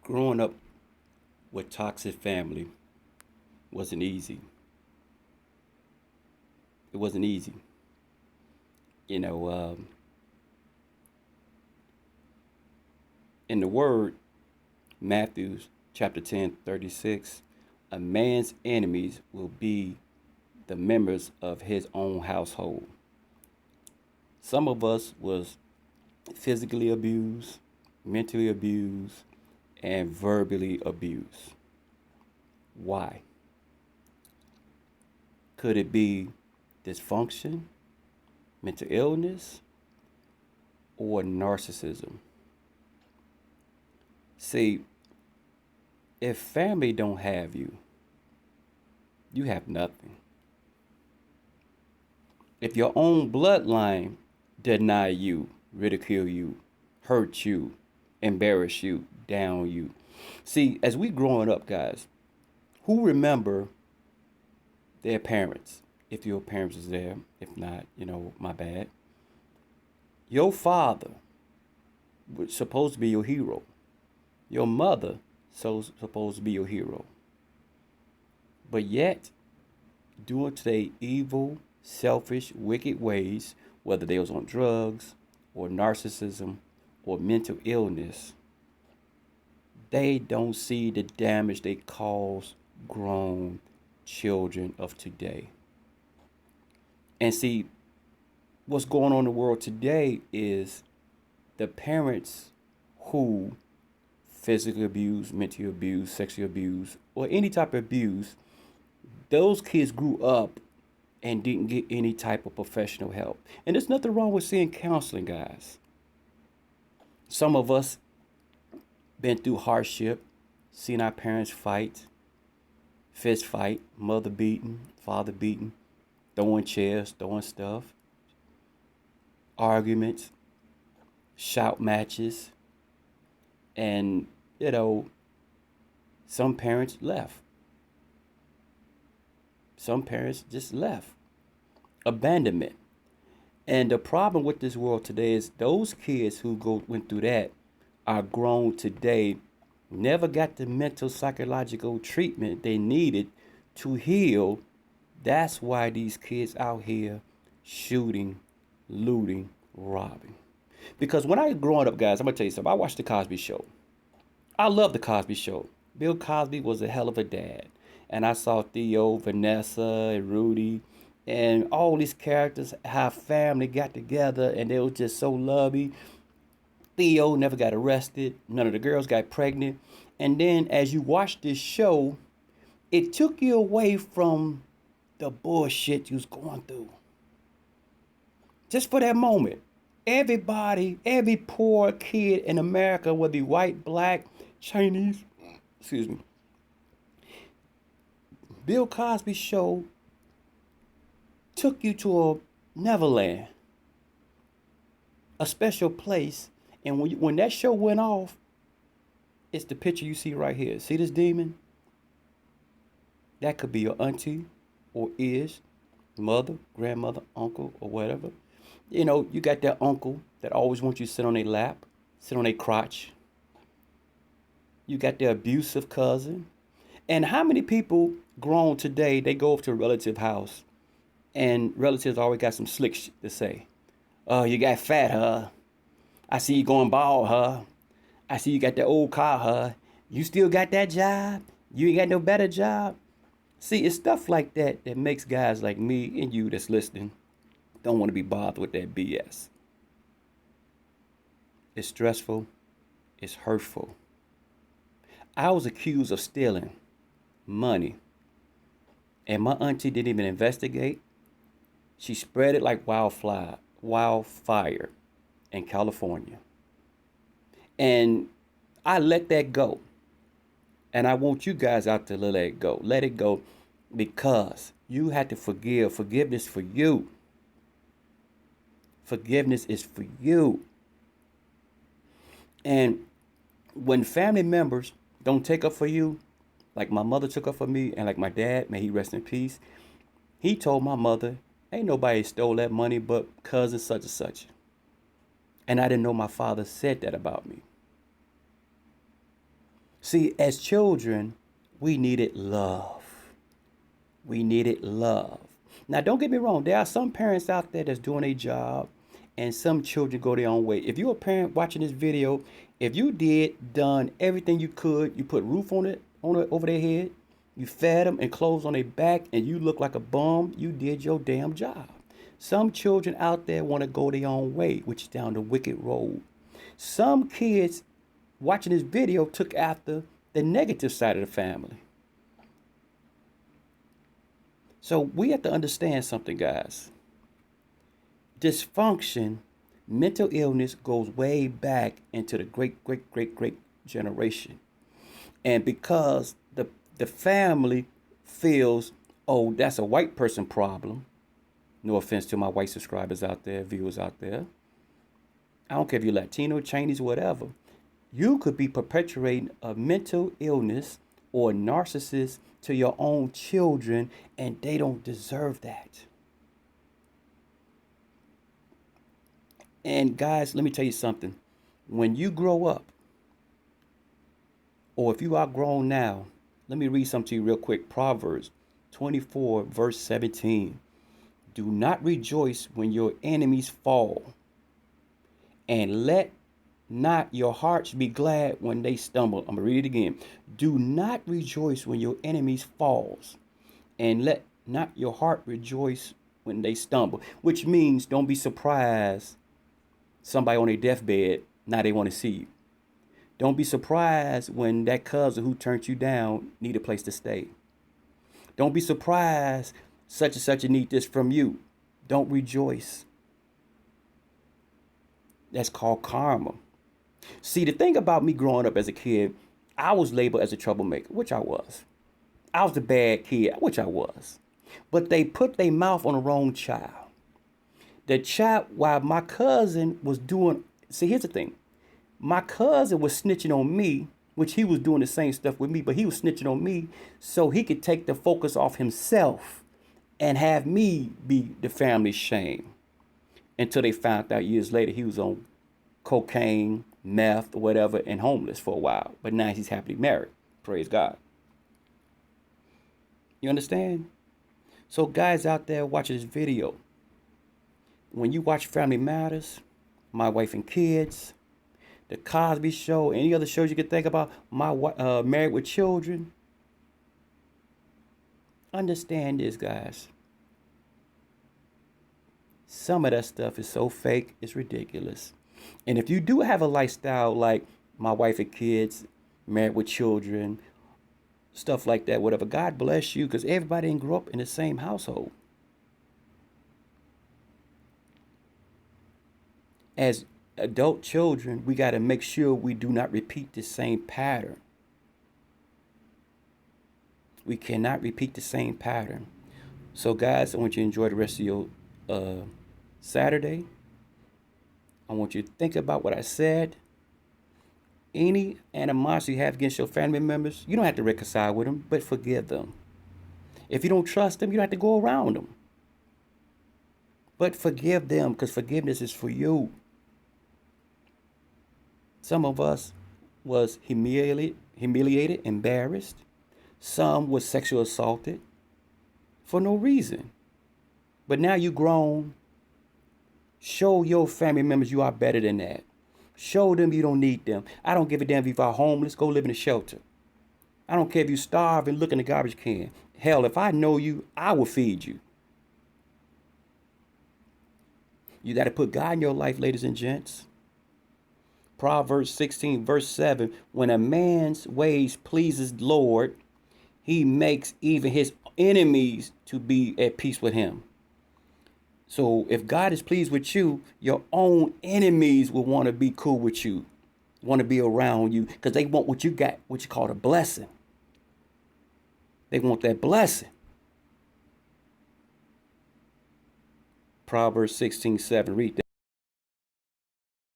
Growing up with toxic family wasn't easy. It wasn't easy. You know, in the word, Matthew chapter 10:36, a man's enemies will be the members of his own household. Some of us was physically abused, mentally abused, and verbally abused. Why? Could it be dysfunction, mental illness, or narcissism? See, if family don't have you, you have nothing. If your own bloodline deny you, ridicule you, hurt you, embarrass you, down you. See, as we growing up, guys, who remember their parents? If your parents is there, if not, my bad. Your father was supposed to be your hero. Your mother so supposed to be your hero. But yet, due to their evil, selfish, wicked ways, whether they was on drugs or narcissism or mental illness, they don't see the damage they cause grown children of today. And see, what's going on in the world today is the parents who physically abuse, mentally abuse, sexually abuse, or any type of abuse, those kids grew up and didn't get any type of professional help. And there's nothing wrong with seeing counseling, guys. Some of us been through hardship, seen our parents fight, fist fight, mother beaten, father beaten, throwing chairs, throwing stuff, arguments, shout matches, and some parents left. Some parents just left. Abandonment. And the problem with this world today is those kids who went through that are grown today, never got the mental psychological treatment they needed to heal. That's why these kids out here shooting, looting, robbing. Because when I was growing up, guys, I'm gonna tell you something. I watched the Cosby Show. I love the Cosby Show. Bill Cosby was a hell of a dad. And I saw Theo, Vanessa, and Rudy, and all these characters, how family got together and they were just so lovey. Theo never got arrested. None of the girls got pregnant. And then as you watch this show, it took you away from the bullshit you was going through. Just for that moment. Everybody, every poor kid in America, whether he white, black, Chinese, excuse me, Bill Cosby show took you to a Neverland, a special place. And when that show went off, it's the picture you see right here. See this demon? That could be your auntie or is mother, grandmother, uncle, or whatever. You got that uncle that always wants you to sit on their lap, sit on their crotch. You got the abusive cousin. And how many people grown today, they go up to a relative house and relatives always got some slick shit to say. Oh, you got fat, huh? I see you going bald, huh? I see you got that old car, huh? You still got that job? You ain't got no better job? See, it's stuff like that that makes guys like me and you that's listening don't want to be bothered with that BS. It's stressful. It's hurtful. I was accused of stealing money. And my auntie didn't even investigate. She spread it like wildfire in California. And I let that go. And I want you guys out to let it go. Let it go because you have to forgive. Forgiveness for you. Forgiveness is for you. And when family members don't take up for you, like my mother took up for me, and like my dad, may he rest in peace, he told my mother, ain't nobody stole that money but cousin such and such. And I didn't know my father said that about me. See, as children, we needed love. We needed love. Now, don't get me wrong. There are some parents out there that's doing a job, and some children go their own way. If you're a parent watching this video, if you done everything you could, you put roof on it over their head, you fed them and clothes on their back, and you look like a bum, you did your damn job. Some children out there want to go their own way, which is down the wicked road. Some kids watching this video took after the negative side of the family. So we have to understand something, guys. Dysfunction, mental illness goes way back into the great generation. And because the family feels, oh, that's a white person problem. No offense to my white subscribers out there, viewers out there. I don't care if you're Latino, Chinese, whatever. You could be perpetuating a mental illness or a narcissist to your own children, and they don't deserve that. And guys, let me tell you something. When you grow up, or if you are grown now, let me read something to you real quick. Proverbs 24, verse 17. Do not rejoice when your enemies fall, and let not your hearts be glad when they stumble. I'm going to read it again. Do not rejoice when your enemies falls, and let not your heart rejoice when they stumble. Which means don't be surprised somebody on their deathbed, now they want to see you. Don't be surprised when that cousin who turned you down need a place to stay. Don't be surprised such and such need this from you. Don't rejoice. That's called karma. See, the thing about me growing up as a kid, I was labeled as a troublemaker, which I was. I was the bad kid, which I was. But they put their mouth on the wrong child. The child, while my cousin was doing, see, here's the thing. My cousin was snitching on me, which he was doing the same stuff with me, but he was snitching on me so he could take the focus off himself and have me be the family's shame. Until they found out years later he was on cocaine, meth, or whatever, and homeless for a while. But now he's happily married. Praise God. You understand? So guys out there watching this video, when you watch Family Matters, My Wife and Kids, The Cosby Show, any other shows you could think about, Married with Children, understand this, guys. Some of that stuff is so fake, it's ridiculous. And if you do have a lifestyle like My Wife and Kids, Married with Children, stuff like that, whatever, God bless you, because everybody didn't grow up in the same household. As adult children, we got to make sure we do not repeat the same pattern. We cannot repeat the same pattern. So guys, I want you to enjoy the rest of your Saturday. I want you to think about what I said. Any animosity you have against your family members, you don't have to reconcile with them, but forgive them. If you don't trust them, you don't have to go around them. But forgive them, because forgiveness is for you. Some of us was humiliated, embarrassed. Some was sexually assaulted for no reason. But now you grown. Show your family members you are better than that. Show them you don't need them. I don't give a damn if you are homeless, go live in a shelter. I don't care if you starve and look in the garbage can. Hell, if I know you, I will feed you. You got to put God in your life, ladies and gents. Proverbs 16, verse 7, when a man's ways pleases the Lord, he makes even his enemies to be at peace with him. So if God is pleased with you, your own enemies will want to be cool with you, want to be around you, because they want what you got, what you call a blessing. They want that blessing. Proverbs 16:7, read that.